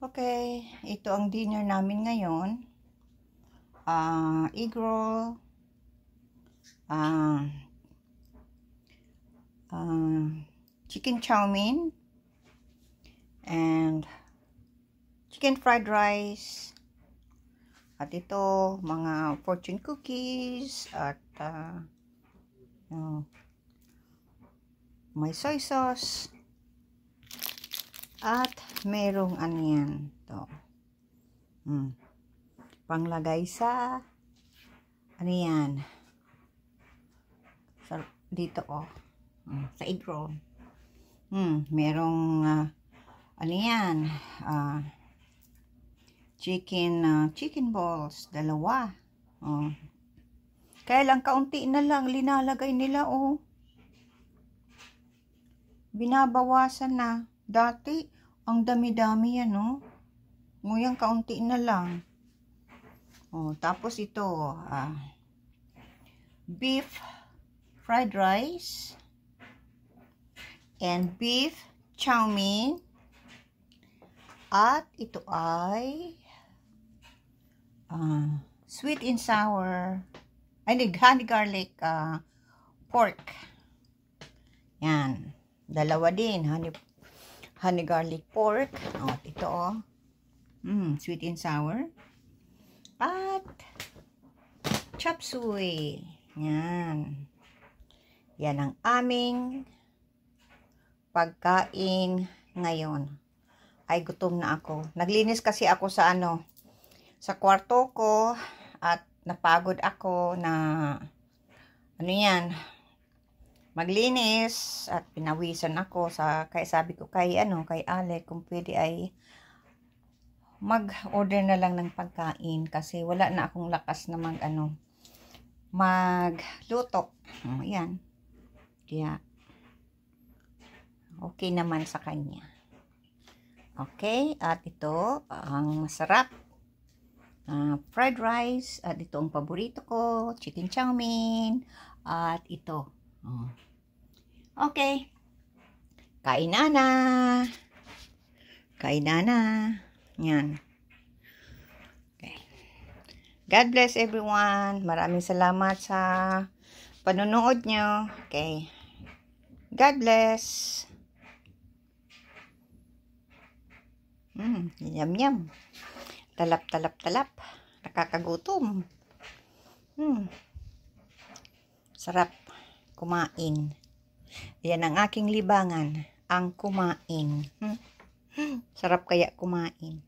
Okay, ito ang dinner namin ngayon. Egg roll, chicken chow mein, and chicken fried rice. At ito, mga fortune cookies, at may soy sauce. At merong ano yan, to. Panglagay sa, ano yan, sa, dito sa egg roll. Merong, ano yan, chicken balls, dalawa. Kaya lang, kaunti na lang, linalagay nila, binabawasan na. Dati, ang dami-dami yan, Nguyang kaunti na lang. Tapos ito, beef fried rice and beef chow mein. At ito ay sweet and sour, honey garlic pork. Yan. Dalawa din, honey garlic pork. Ito sweet and sour. At chop suey. Yan. Yan ang aming pagkain ngayon. Ay, gutom na ako. Naglinis kasi ako sa sa kwarto ko at napagod ako na maglinis at pinawisan ako kaya sabi ko kay Ale kung pwede ay mag-order na lang ng pagkain kasi wala na akong lakas na magluto. Ayan. Kaya okay naman sa kanya. Okay, at ito ang masarap fried rice, at ito ang paborito ko, chicken chow mein, at ito. Okay. Kain na. Kain na. Yan. Okay. God bless everyone. Maraming salamat sa panonood nyo. Okay. God bless. Yum yum. Talap. Nakakagutom. Sarap kumain. Yan ang aking libangan, ang kumain. Sarap kaya kumain.